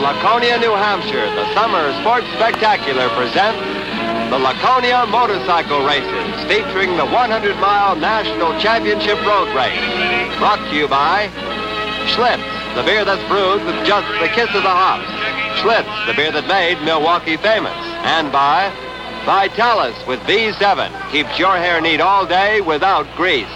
Laconia, New Hampshire, the Summer Sports Spectacular presents the Laconia Motorcycle Races, featuring the 100-mile National Championship Road Race. Brought to you by Schlitz, the beer that's brewed with just the kiss of the hops. Schlitz, the beer that made Milwaukee famous. And by Vitalis with V7, keeps your hair neat all day without grease.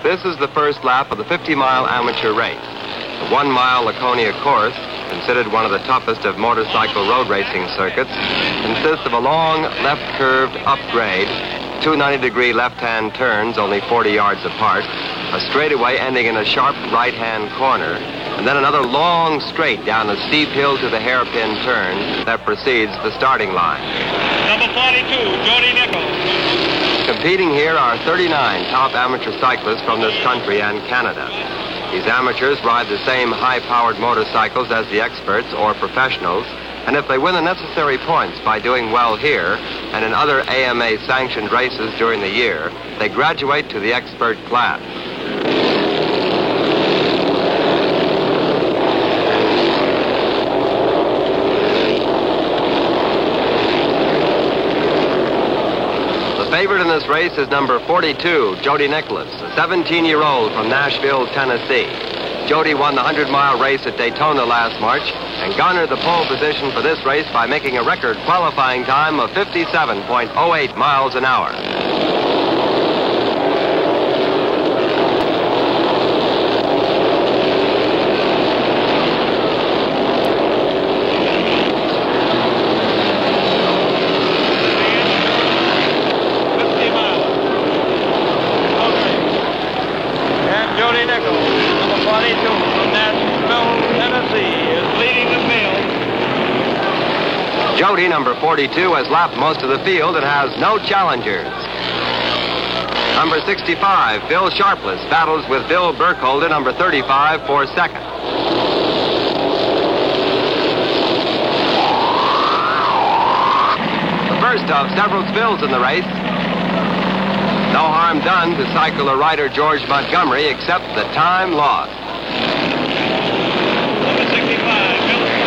This is the first lap of the 50-mile amateur race. The 1-mile Laconia course, considered one of the toughest of motorcycle road racing circuits, consists of a long left-curved upgrade, two 90-degree left-hand turns only 40 yards apart, a straightaway ending in a sharp right-hand corner, and then another long straight down a steep hill to the hairpin turn that precedes the starting line. Number 42, Jody Nichols. Competing here are 39 top amateur cyclists from this country and Canada. These amateurs ride the same high-powered motorcycles as the experts or professionals, and if they win the necessary points by doing well here and in other AMA-sanctioned races during the year, they graduate to the expert class. The favorite in this race is number 42, Jody Nichols, a 17-year-old from Nashville, Tennessee. Jody won the 100-mile race at Daytona last March and garnered the pole position for this race by making a record qualifying time of 57.08 miles an hour. Jody, number 42, has lapped most of the field and has no challengers. Number 65, Phil Sharpless, battles with Bill Burkholder, number 35, for second. The first of several spills in the race. No harm done to cycler rider George Montgomery except the time lost. Number 65, Bill.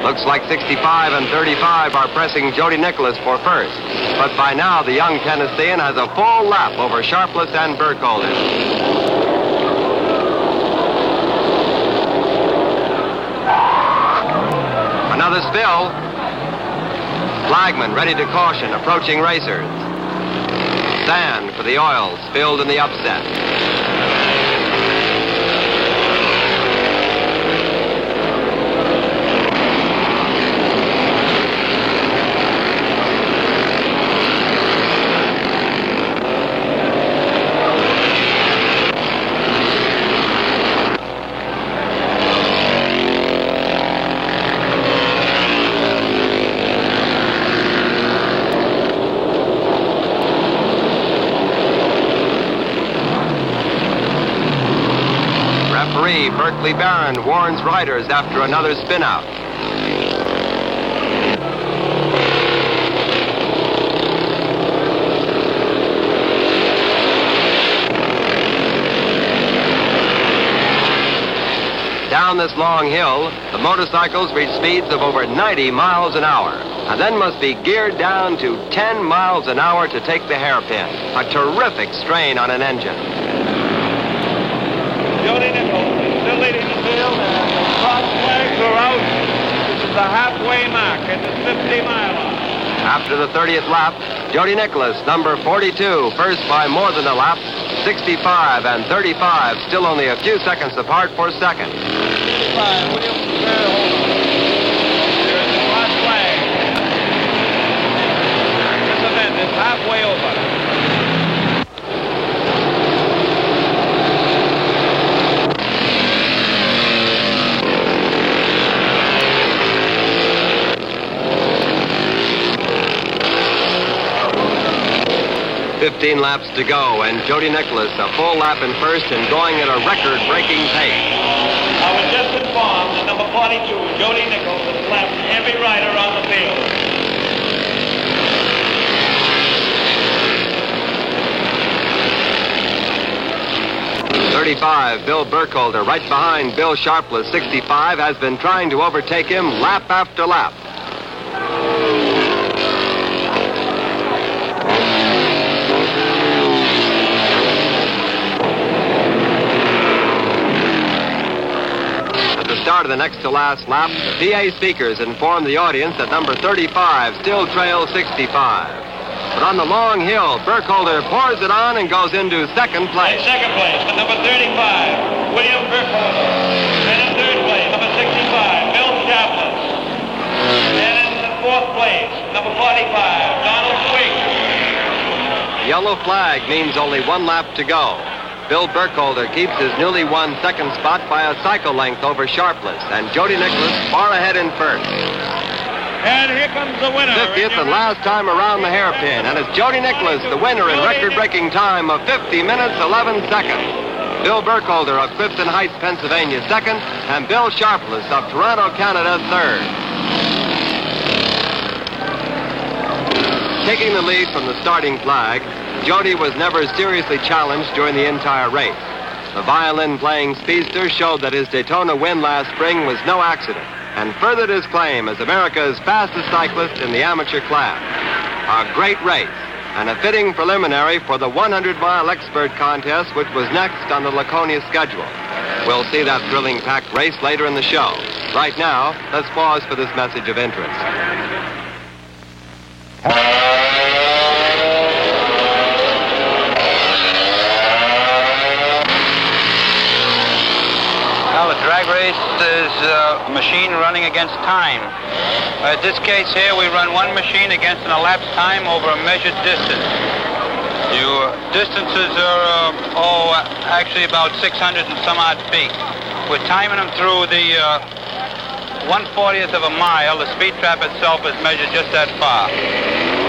Looks like 65 and 35 are pressing Jody Nichols for first. But by now, the young Tennessean has a full lap over Sharpless and Burkholder. Another spill. Flagman ready to caution approaching racers. Sand for the oil spilled in the upset. Berkeley Barron warns riders after another spin-out. down this long hill, the motorcycles reach speeds of over 90 miles an hour, and then must be geared down to 10 miles an hour to take the hairpin. A terrific strain on an engine. Jody Nichols is still leading the field, and the cross flags are out. This is the halfway mark at the 50-mile mark. After the 30th lap, Jody Nicholas, number 42, first by more than a lap. 65 and 35 still only a few seconds apart for second. 65, Williams is there to hold on. There is the cross flag. This event is halfway over. "15 laps to go, and Jody Nicholas a full lap in first and going at a record-breaking pace. I was just informed that number 42, Jody Nichols, has left every rider on the field. "35, Bill Burkholder, right behind Bill Sharpless, 65, has been trying to overtake him lap after lap. Start of the next to last lap, the PA speakers inform the audience that number 35 still trails 65. But on the long hill, Burkholder pours it on and goes into second place. In second place, the number 35, William Burkholder. And in third place, number 65, Bill Sharpless. And in the fourth place, number 45, Donald Quigg. The yellow flag means only one lap to go. Bill Burkholder keeps his newly won second spot by a cycle length over Sharpless, and Jody Nicholas far ahead in first. And here comes the winner. 50th and last time around the hairpin, and it's Jody Nicholas, the winner in record-breaking time of 50 minutes, 11 seconds. Bill Burkholder of Clifton Heights, Pennsylvania, second, and Bill Sharpless of Toronto, Canada, third. Taking the lead from the starting flag, Jody was never seriously challenged during the entire race. The violin-playing speedster showed that his Daytona win last spring was no accident, and furthered his claim as America's fastest cyclist in the amateur class. A great race, and a fitting preliminary for the 100-mile expert contest, which was next on the Laconia schedule. We'll see that thrilling packed race later in the show. Right now, let's pause for this message of interest. Drag race is a machine running against time. In this case here, we run one machine against an elapsed time over a measured distance. Your distances are, actually about 600 and some odd feet. We're timing them through the 1/40th of a mile. The speed trap itself is measured just that far.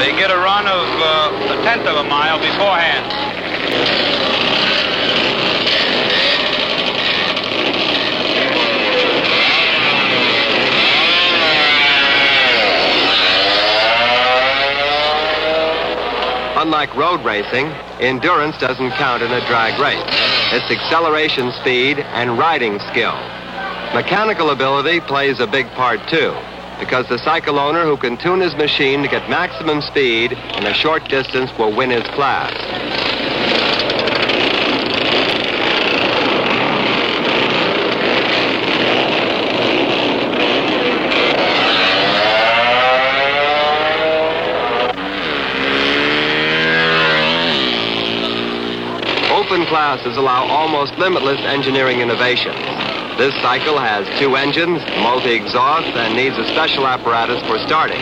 They get a run of a 1/10 of a mile beforehand. Unlike road racing, endurance doesn't count in a drag race. It's acceleration speed and riding skill. Mechanical ability plays a big part too, because the cycle owner who can tune his machine to get maximum speed in a short distance will win his class. Open classes allow almost limitless engineering innovations. This cycle has 2 engines, multi-exhaust, and needs a special apparatus for starting.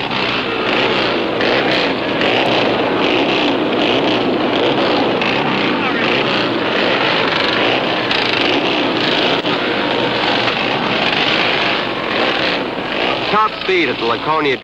Top speed at the Laconia